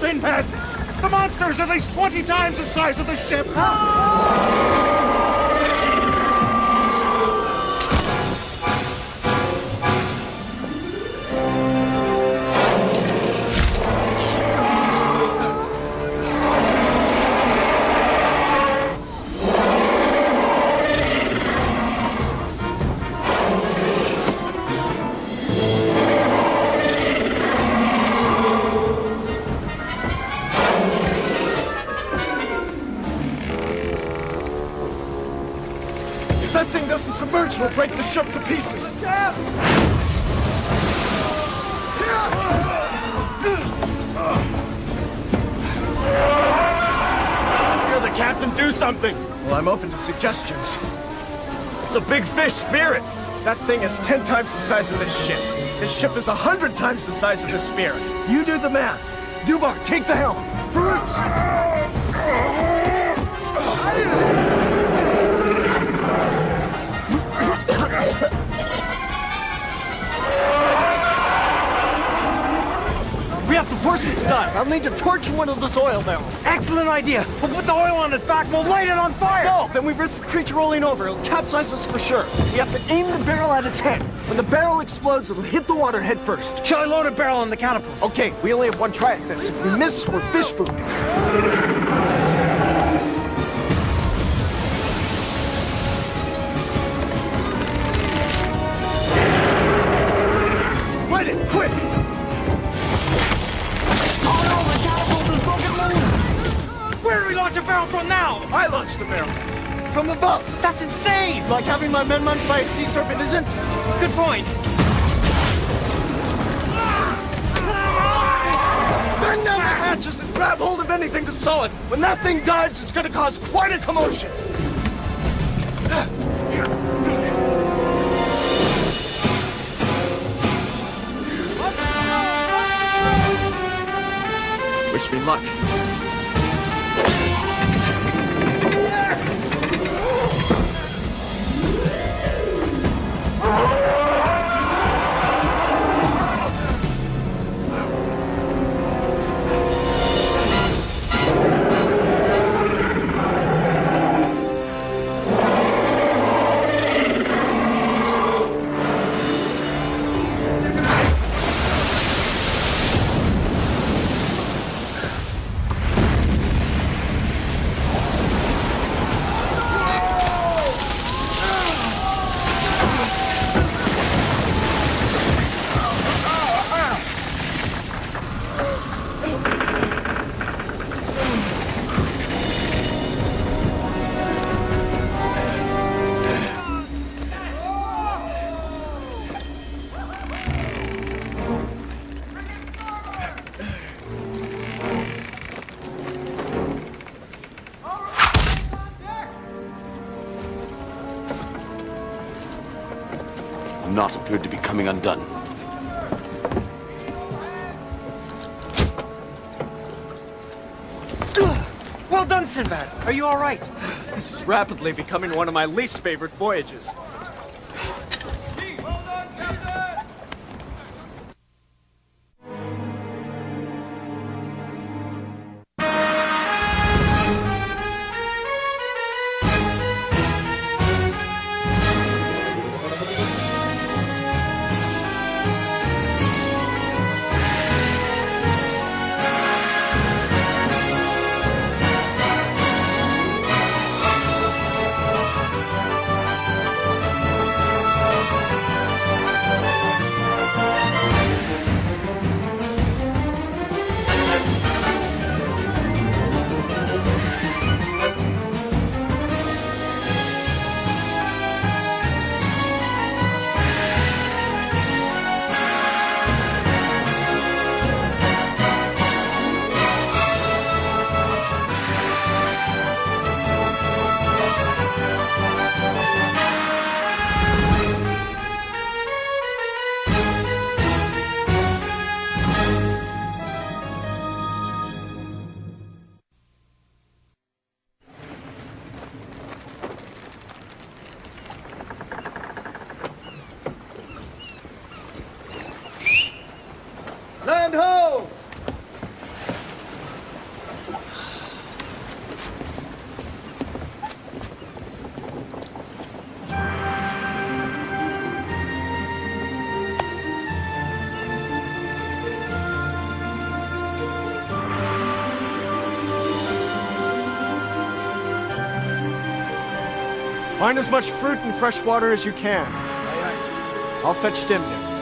Sindbad! The monster is at least 20 times the size of the ship! Submerge will break the ship to pieces. You're the captain, do something! Well, I'm open to suggestions. It's a big fish, spirit! That thing is 10 times the size of this ship. This ship is 100 times the size of this spirit. You do the math. Dubar, take the helm. Farouz! We have to force it to dive. I'll need to torch one of those oil barrels. Excellent idea. We'll put the oil on his back and we'll light it on fire. No, then we risk the creature rolling over. It'll capsize us for sure. We have to aim the barrel at its head. When the barrel explodes, it'll hit the water head first. Shall I load a barrel on the catapult? Okay, we only have one try at this. If we miss, we're fish food. Light it, quick! Where do we launch a barrel from now? I launched the barrel. From above. That's insane! Like having my men munched by a sea serpent isn't? Good point. Bend down the hatches and grab hold of anything that's solid. When that thing dives, it's gonna cause quite a commotion. Wish me luck. Yes! Knot appeared to be coming undone. Well done, Sindbad. Are you all right? This is rapidly becoming one of my least favorite voyages. Find as much fruit and fresh water as you can. I'll fetch Dim Dim.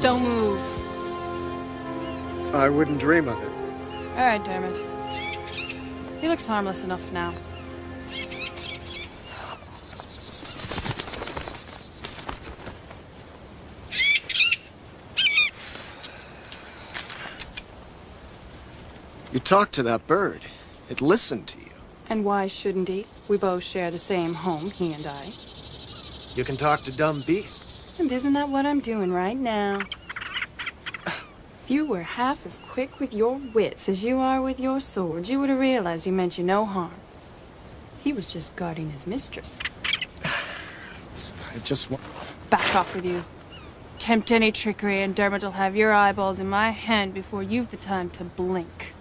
Don't move. I wouldn't dream of it. All right, Dermot. He looks harmless enough now. You talked to that bird. It listened to you. And why shouldn't he? We both share the same home, he and I. You can talk to dumb beasts. And isn't that what I'm doing right now? If you were half as quick with your wits as you are with your swords, you would have realized he meant you no harm. He was just guarding his mistress. I just want... Back off with you. Tempt any trickery and Dermot will have your eyeballs in my hand before you've the time to blink.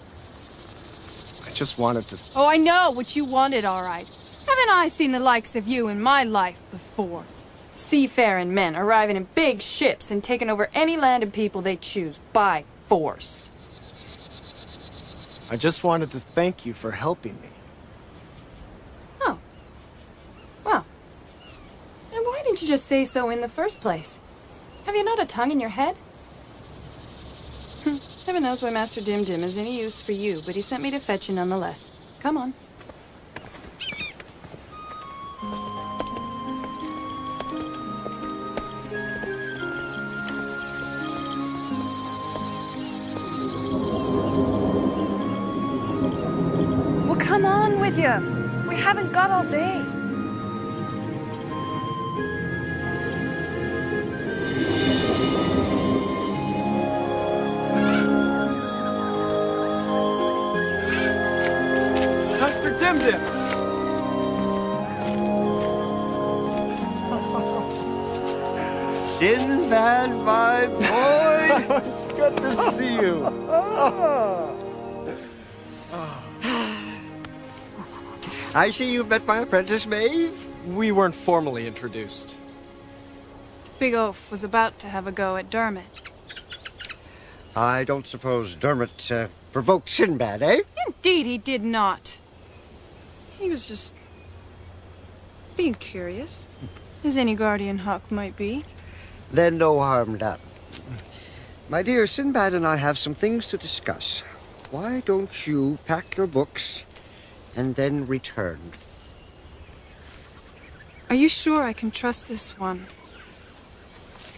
I just wanted to... Oh, I know what you wanted, all right. Haven't I seen the likes of you in my life before? Seafaring men arriving in big ships and taking over any land and people they choose by force. I just wanted to thank you for helping me. Oh. Well. And why didn't you just say so in the first place? Have you not a tongue in your head? Heaven knows why Master Dim Dim is any use for you, but he sent me to fetch you nonetheless. Come on. Well, come on with you. We haven't got all day. Master Dim Dim! Sinbad, my boy! It's good to see you. I see you've met my apprentice, Maeve. We weren't formally introduced. Big Oaf was about to have a go at Dermot. I don't suppose Dermot provoked Sinbad, eh? Indeed he did not. He was just being curious, as any guardian hawk might be. Then no harm done. My dear, Sinbad and I have some things to discuss. Why don't you pack your books and then return? Are you sure I can trust this one?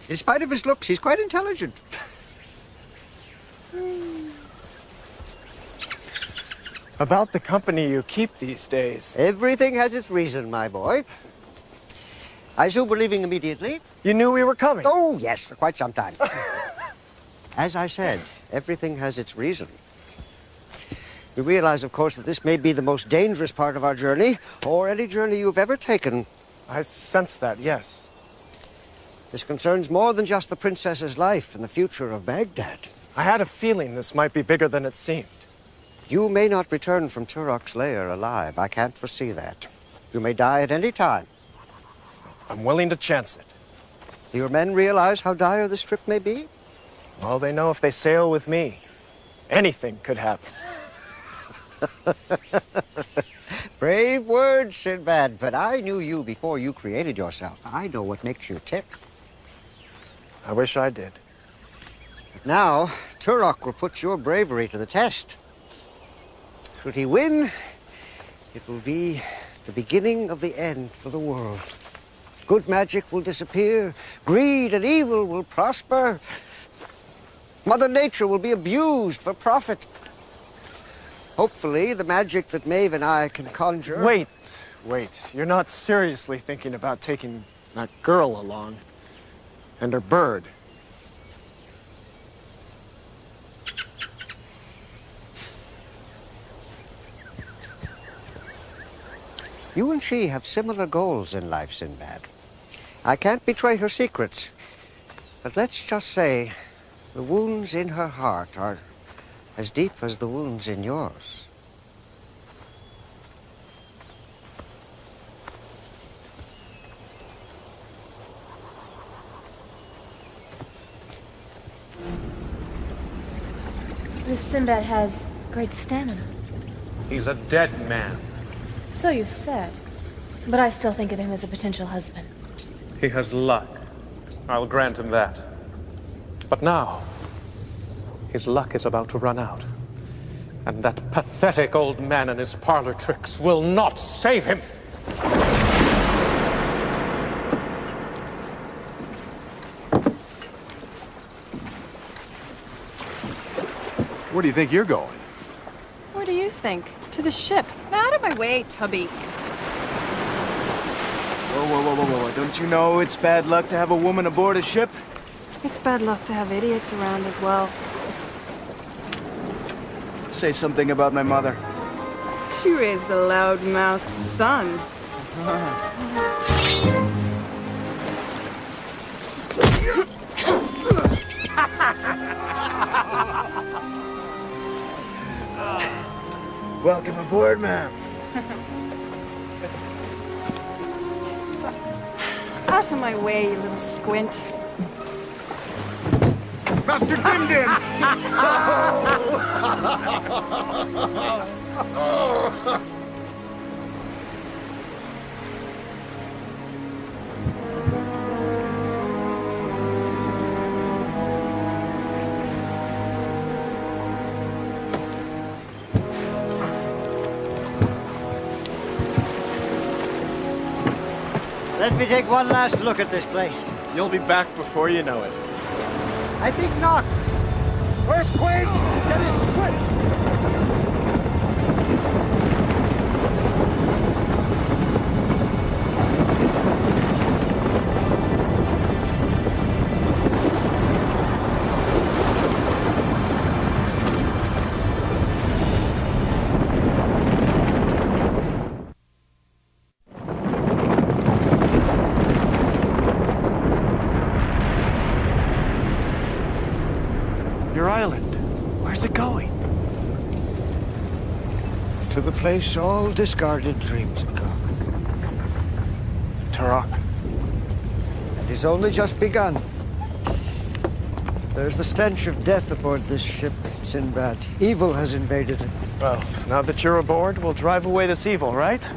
In spite of his looks, he's quite intelligent. About the company you keep these days. Everything has its reason, my boy. I assume we're leaving immediately? You knew we were coming. Oh, yes, for quite some time. As I said, everything has its reason. We realize, of course, that this may be the most dangerous part of our journey, or any journey you've ever taken. I sense that, yes. This concerns more than just the princess's life and the future of Baghdad. I had a feeling this might be bigger than it seemed. You may not return from Turok's lair alive. I can't foresee that. You may die at any time. I'm willing to chance it. Do your men realize how dire this trip may be? Well, they know if they sail with me, anything could happen. Brave words, Sinbad, but I knew you before you created yourself. I know what makes you tick. I wish I did. But now, Turok will put your bravery to the test. Should he win, it will be the beginning of the end for the world. Good magic will disappear, greed and evil will prosper. Mother Nature will be abused for profit. Hopefully, the magic that Maeve and I can conjure... Wait. You're not seriously thinking about taking that girl along? And her bird? You and she have similar goals in life, Sinbad. I can't betray her secrets, but let's just say the wounds in her heart are as deep as the wounds in yours. This Sinbad has great stamina. He's a dead man. So you've said. But I still think of him as a potential husband. He has luck. I'll grant him that. But now, his luck is about to run out. And that pathetic old man and his parlor tricks will not save him! Where do you think you're going? Where do you think? To the ship. Now out of my way, Tubby. Whoa. Don't you know it's bad luck to have a woman aboard a ship? It's bad luck to have idiots around as well. Say something about my mother. She raised a loud-mouthed son. Welcome aboard, ma'am. Out of my way, you little squint. Master Dimdim! Let me take one last look at this place. You'll be back before you know it. I think not. Where's Queen? Get in, quick! Your island. Where's it going? To the place all discarded dreams go. Turok. And it's only just begun. There's the stench of death aboard this ship, Sinbad. Evil has invaded it. Well, now that you're aboard, we'll drive away this evil, right?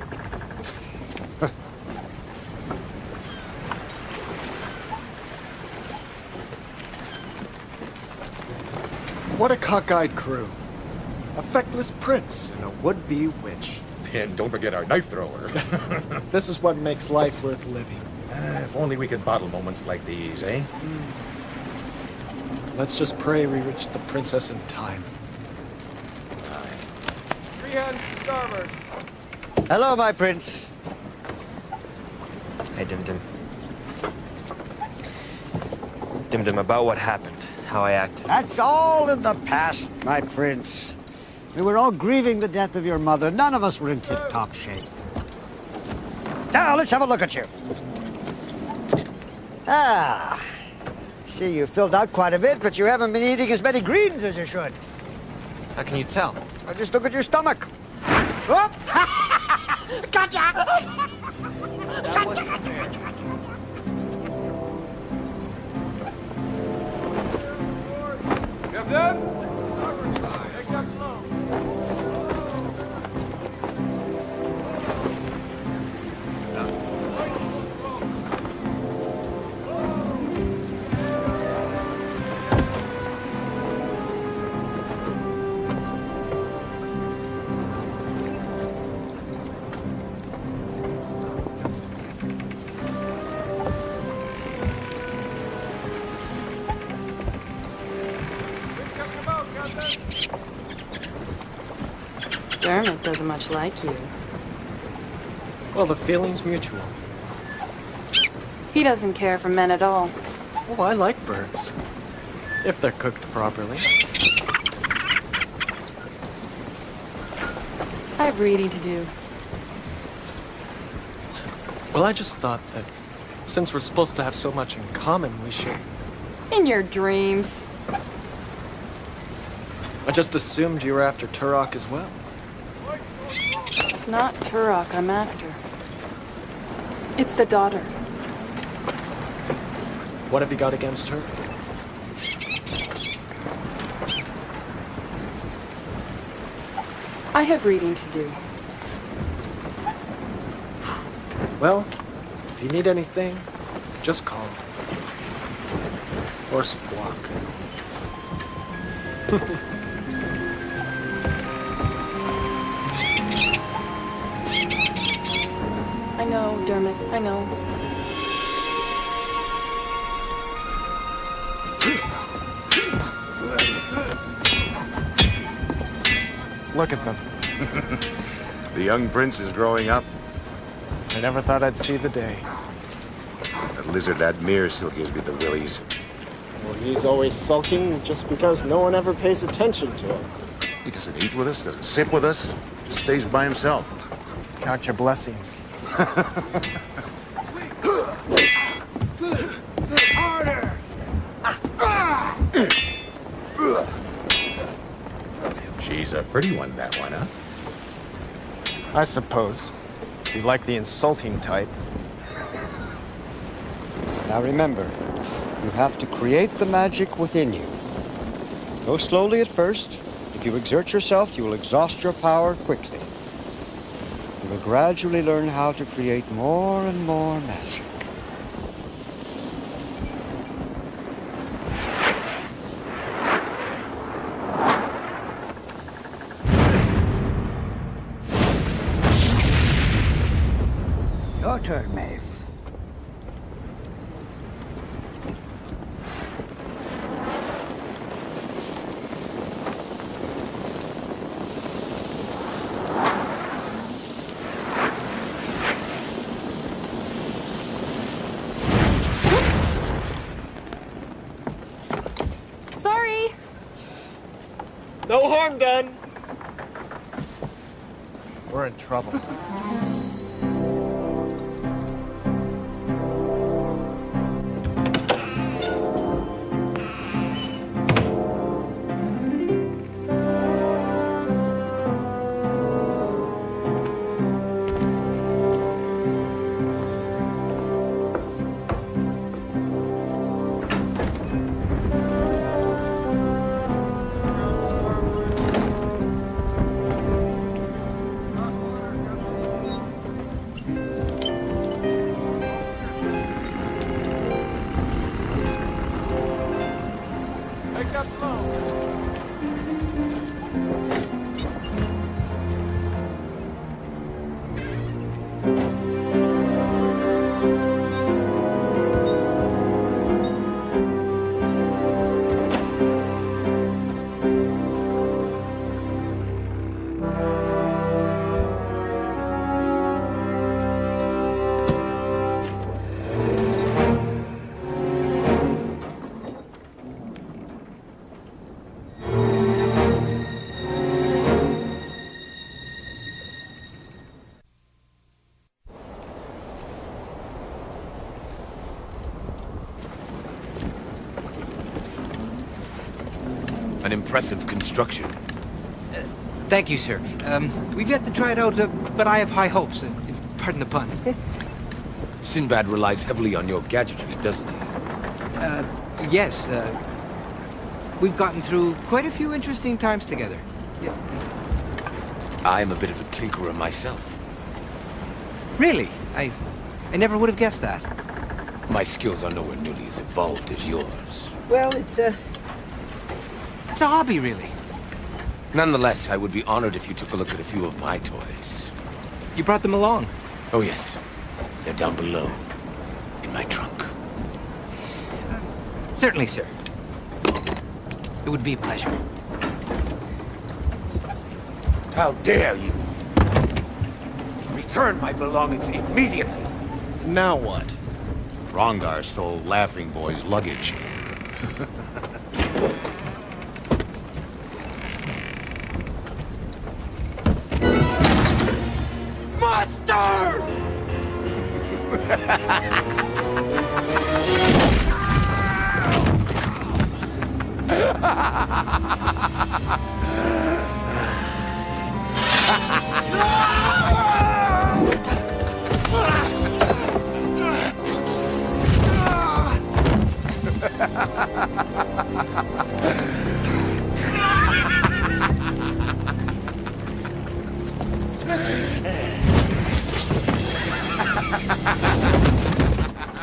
What a cockeyed crew. A feckless prince and a would-be witch. And don't forget our knife thrower. This is what makes life worth living. If only we could bottle moments like these, eh? Let's just pray we reach the princess in time. Three hands to starboard. Hello, my prince. Hey, Dimdim. Dimdim, about what happened, how I acted. That's all in the past, my prince. We were all grieving the death of your mother. None of us were in tip-top shape. Now, let's have a look at you. Ah, I see you filled out quite a bit, but you haven't been eating as many greens as you should. How can you tell? Well, just look at your stomach. Oh! Gotcha! That wasn't fair. Captain! Take that slow. Dermot doesn't much like you. Well, the feeling's mutual. He doesn't care for men at all. Oh, I like birds. If they're cooked properly. I have reading to do. Well, I just thought that since we're supposed to have so much in common, we should... In your dreams. I just assumed you were after Turok as well. It's not Turok I'm after. It's the daughter. What have you got against her? I have reading to do. Well, if you need anything, just call. Or squawk. I know, Dermot, I know. Look at them. The young prince is growing up. I never thought I'd see the day. That lizard Admir still gives me the willies. Well, he's always sulking just because no one ever pays attention to him. He doesn't eat with us, doesn't sip with us, just stays by himself. Count your blessings. Harder! She's a pretty one, that one, huh? I suppose. If you like the insulting type. Now remember, you have to create the magic within you. Go slowly at first. If you exert yourself, you will exhaust your power quickly. You will gradually learn how to create more and more magic. Your turn, Maeve. Sorry! No harm done! We're in trouble. An impressive construction. Thank you, sir. We've yet to try it out, but I have high hopes. Pardon the pun. Sinbad relies heavily on your gadgetry, doesn't he? Yes. We've gotten through quite a few interesting times together. Yeah. I'm a bit of a tinkerer myself. Really? I never would have guessed that. My skills are nowhere nearly as evolved as yours. Well, it's a hobby, really. Nonetheless, I would be honored if you took a look at a few of my toys. You brought them along? Oh, yes. They're down below, in my trunk. Certainly, sir. It would be a pleasure. How dare you? Return my belongings immediately. Now what? Rongar stole Laughing Boy's luggage. Monster!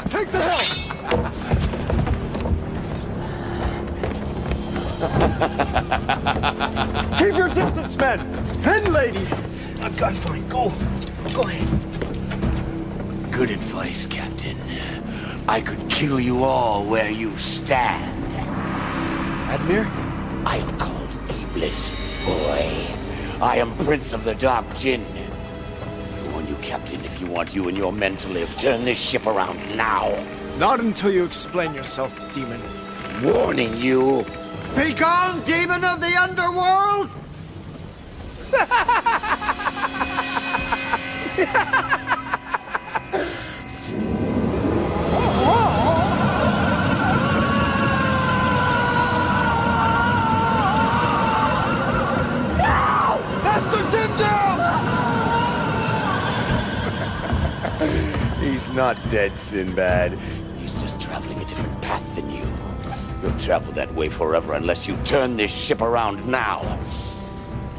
Take the helm! Keep your distance, men! And lady! A gunfight, go ahead. Good advice, Captain. I could kill you all where you stand. Admir? I am called Iblis, boy. I am Prince of the Dark Jinn. I warn you, Captain, if you want you and your men to live, turn this ship around now. Not until you explain yourself, demon. Warning you. Be gone, demon of the underworld! He's not dead, Sinbad. He's just traveling a different path than you. You'll travel that way forever unless you turn this ship around now.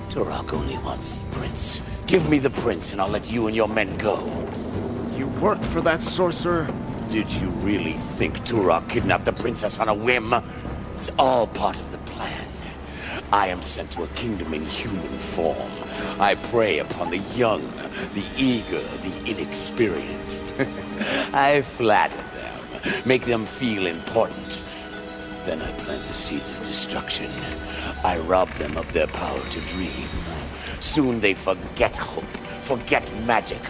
Turok only wants the prince. Give me the prince and I'll let you and your men go. You worked for that sorcerer? Did you really think Turok kidnapped the princess on a whim? It's all part of the plan. I am sent to a kingdom in human form. I prey upon the young, the eager, the inexperienced. I flatter them, make them feel important. Then I plant the seeds of destruction. I rob them of their power to dream. Soon they forget hope, forget magic.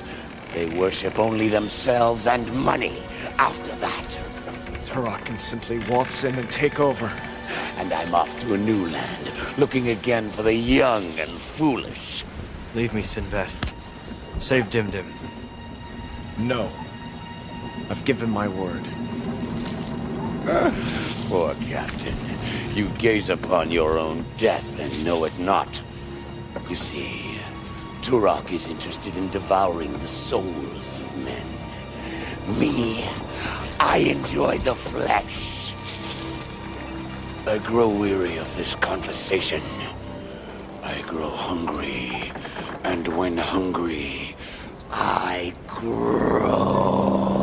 They worship only themselves and money after that. Turok can simply waltz in and take over. And I'm off to a new land, looking again for the young and foolish. Leave me, Sinbad. Save Dim-Dim. No. I've given my word. Poor Captain. You gaze upon your own death and know it not. You see, Turok is interested in devouring the souls of men. Me, I enjoy the flesh. I grow weary of this conversation. I grow hungry. And when hungry, I grow.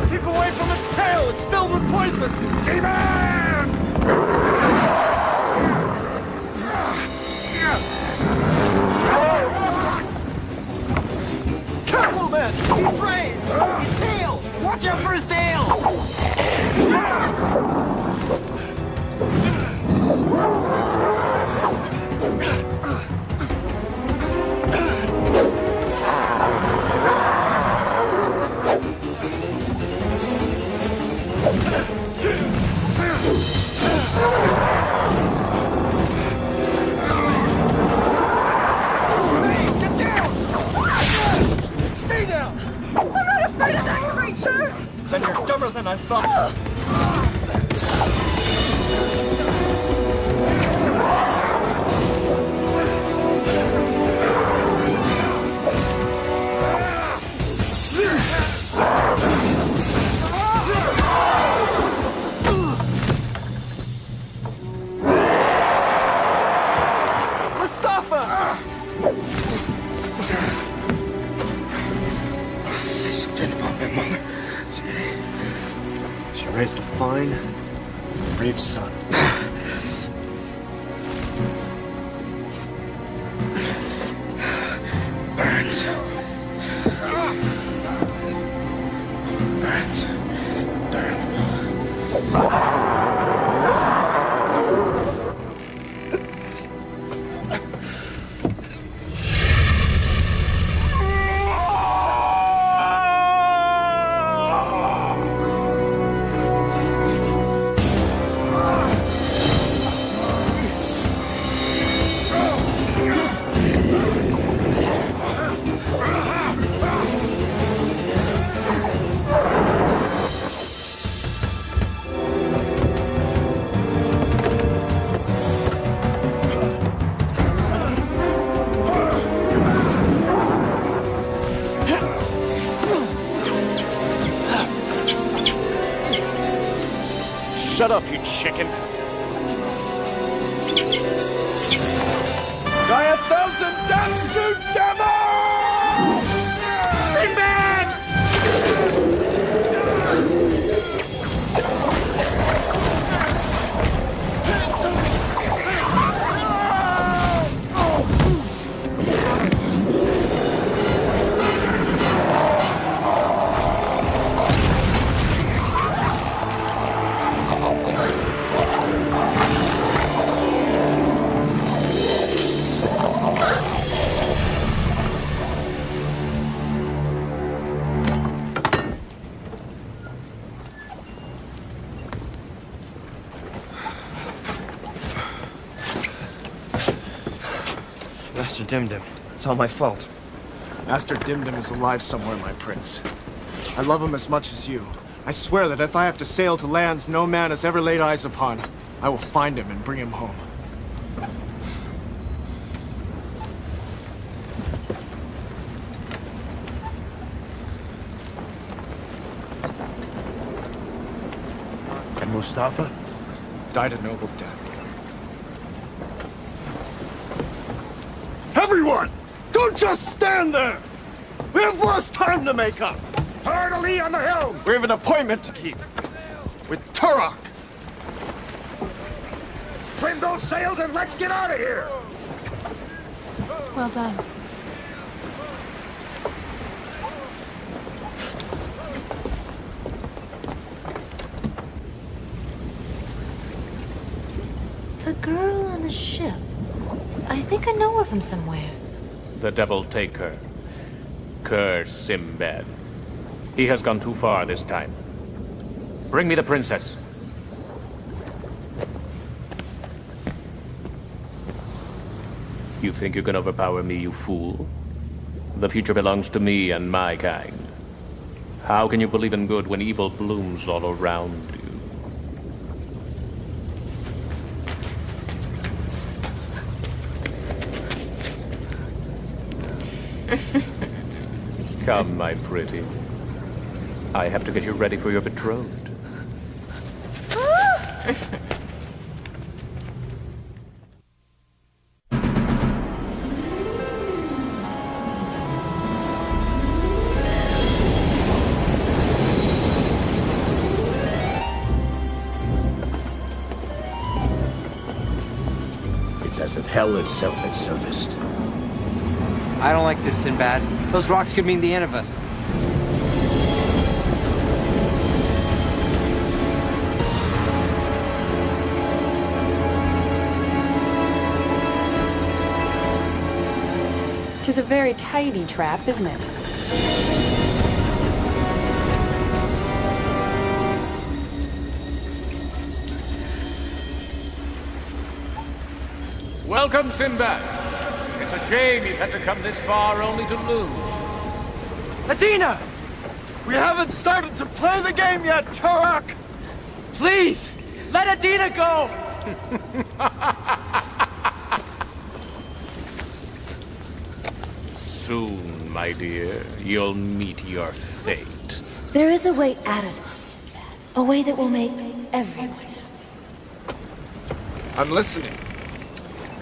Keep away from its tail! It's filled with poison! Demon! Careful, man! He's brave! His tail! Watch out for his tail! Then you're dumber than I thought. Mustafa! Say something about my mother. She raised a fine, brave son. Shut up, you chicken. Die 1,000 deaths, you devil! Sinbad! Master Dimdim, it's all my fault. Master Dimdim is alive somewhere, my prince. I love him as much as you. I swear that if I have to sail to lands no man has ever laid eyes upon, I will find him and bring him home. And Mustafa? Died a noble death. Everyone! Don't just stand there! We have less time to make up! Hard to lee on the helm! We have an appointment to keep. With Turok! Trim those sails and let's get out of here! Well done. The girl on the ship. I think I know her from somewhere. The devil take her. Curse Sinbad. He has gone too far this time. Bring me the princess. You think you can overpower me, you fool? The future belongs to me and my kind. How can you believe in good when evil blooms all around you? Come, my pretty. I have to get you ready for your betrothed. It's as if hell itself had surfaced. I don't like this, Sinbad. Those rocks could mean the end of us. Tis a very tidy trap, isn't it? Welcome, Sinbad. It's a shame you had to come this far only to lose. Adina! We haven't started to play the game yet, Turok! Please! Let Adina go! Soon, my dear, you'll meet your fate. There is a way out of this, Sinbad. A way that will make everyone. I'm listening.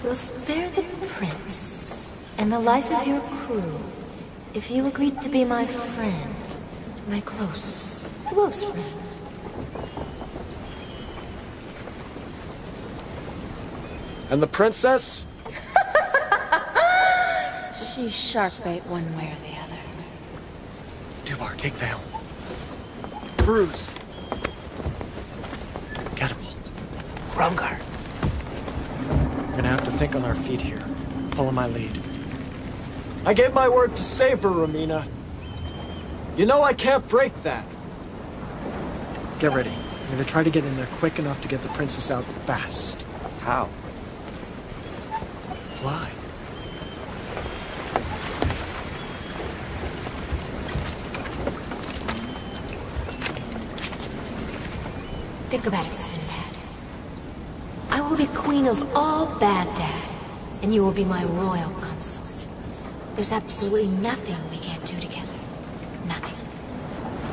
We'll spare the prince and the life of your crew if you agreed to be my friend. My close friend. And the princess? She's shark bait one way or the other. Duvar, take the helm. Bruce. Rumgar. We're gonna have to think on our feet here. Follow my lead. I gave my word to save her, Romina. You know I can't break that. Get ready. I'm gonna try to get in there quick enough to get the princess out fast. How? Fly. Think about it, Sindbad. I will be queen of all Baghdad, and you will be my royal consort. There's absolutely nothing we can't do together. Nothing.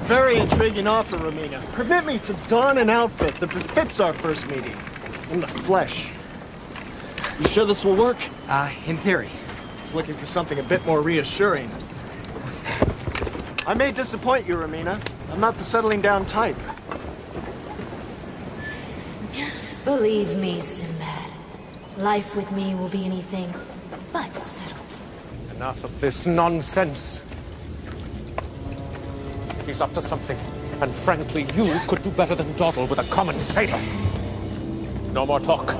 Very intriguing offer, Romina. Permit me to don an outfit that befits our first meeting. In the flesh. You sure this will work? In theory. Just looking for something a bit more reassuring. I may disappoint you, Romina. I'm not the settling down type. Believe me, Sinbad. Life with me will be anything but settled. Enough of this nonsense. He's up to something. And frankly, you could do better than dawdle with a common sailor. No more talk.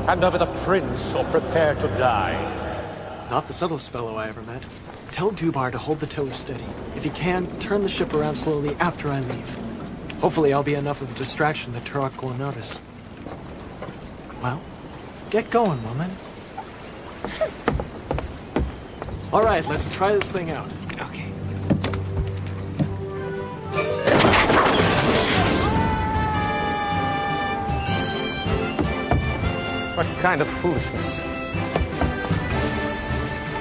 Hand over the prince or prepare to die. Not the subtlest fellow I ever met. Tell Dubar to hold the tiller steady. If he can, turn the ship around slowly after I leave. Hopefully I'll be enough of a distraction that Turok won't notice. Well, get going, woman. All right, let's try this thing out. Okay. What kind of foolishness?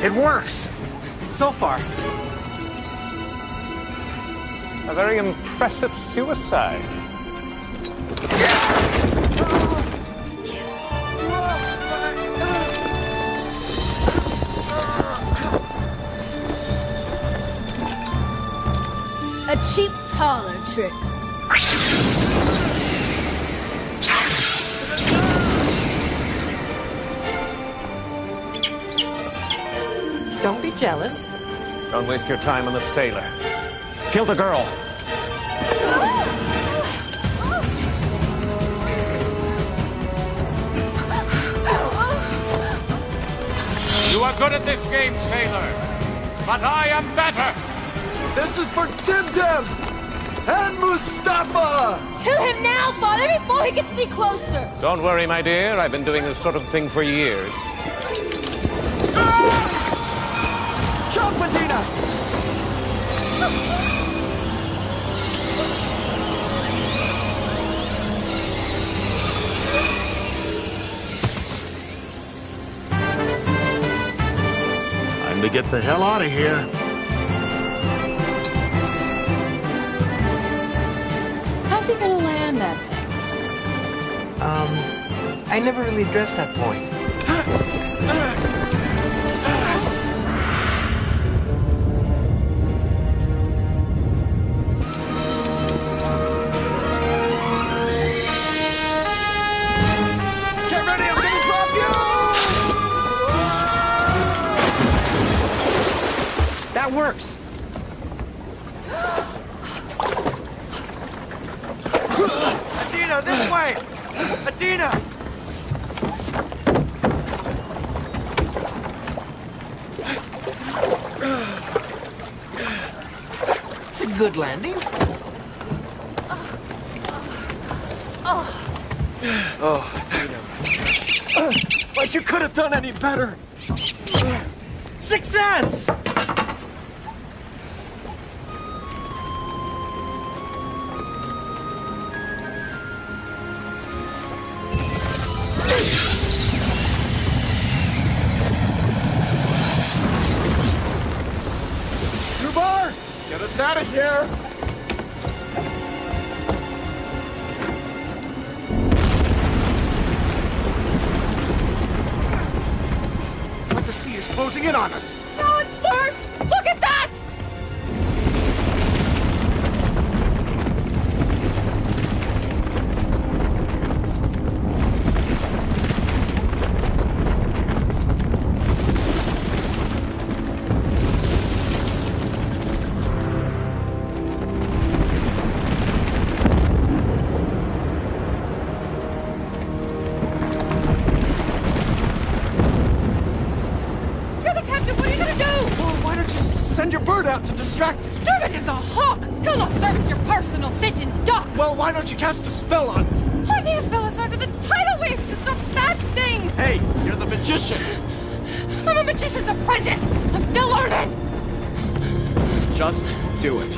It works! So far. A very impressive suicide. A cheap parlor trick. Don't be jealous. Don't waste your time on the sailor. Kill the girl. You are good at this game, sailor. But I am better. This is for Dimdim and Mustafa! Kill him now, Father, before he gets any closer! Don't worry, my dear. I've been doing this sort of thing for years. Chop, Medina! Time to get the hell out of here. How's he gonna land that thing? I never really addressed that point. Get ready, I'm gonna drop you! That works! Adina, this way! Adina! It's a good landing. Like you could have done any better! Success! Dubar! Get us out of here! It's like the sea is closing in on us. No, it's worse! Look at that! distracted. Dermot is a hawk! He'll not service your personal sitting duck! Well, why don't you cast a spell on it? I need a spell the size of the tidal wave to stop that thing! Hey, you're the magician. I'm a magician's apprentice! I'm still learning! Just do it.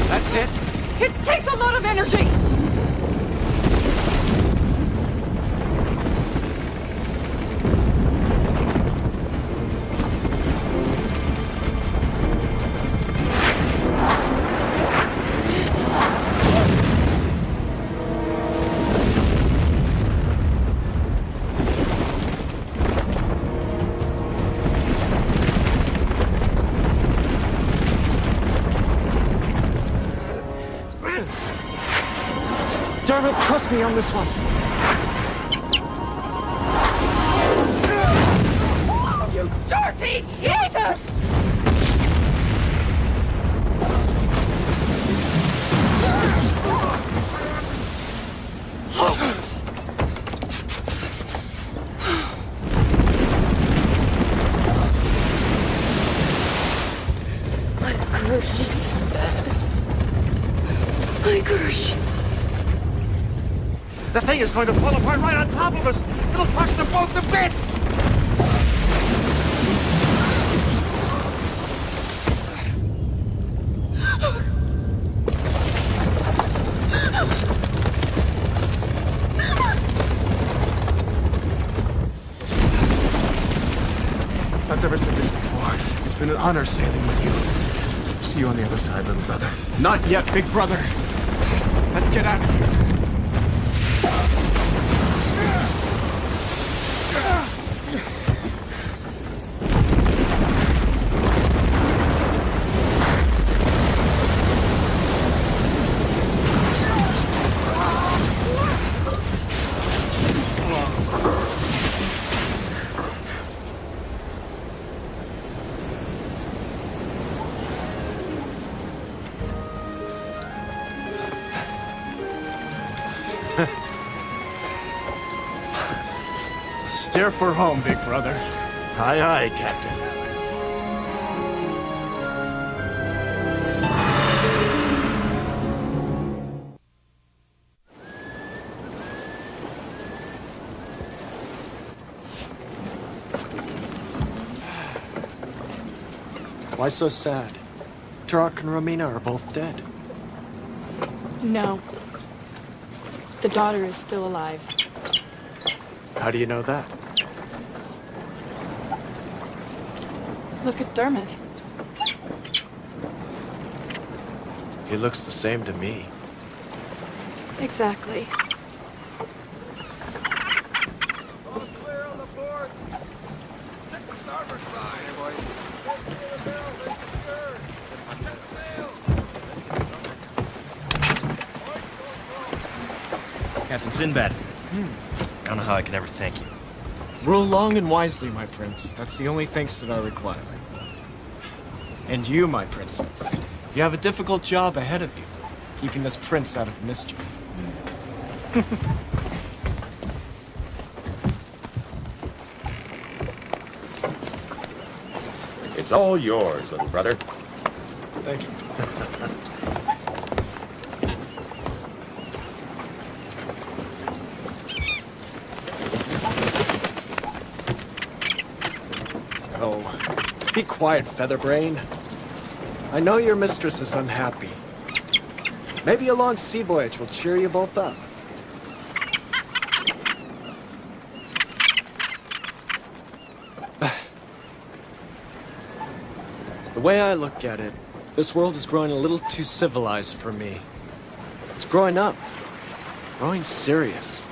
That's it? It takes a lot of energy! Dermot, trust me on this one. You dirty heathen! I curse you, Sindbad. I curse you. The thing is going to fall apart right on top of us. It'll crush them both to bits. If I've never said this before, it's been an honor sailing with you. See you on the other side, little brother. Not yet, big brother. Let's get out of here. Steer for home, big brother. Aye, aye, Captain. Why so sad? Turok and Romina are both dead. No. The daughter is still alive. How do you know that? Look at Dermot. He looks the same to me. Exactly. Captain Sindbad. I don't know how I can ever thank you. Rule long and wisely, my prince. That's the only thanks that I require. And you, my princess. You have a difficult job ahead of you, keeping this prince out of mischief. It's all yours, little brother. Thank you. Be quiet, Featherbrain. I know your mistress is unhappy. Maybe a long sea voyage will cheer you both up. The way I look at it, this world is growing a little too civilized for me. It's growing up. Growing serious.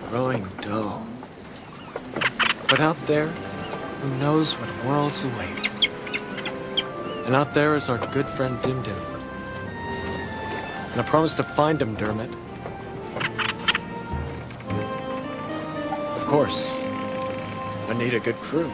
Growing dull. But out there, who knows what worlds await? And out there is our good friend Dimdim. And I promise to find him, Dermot. Of course, I need a good crew.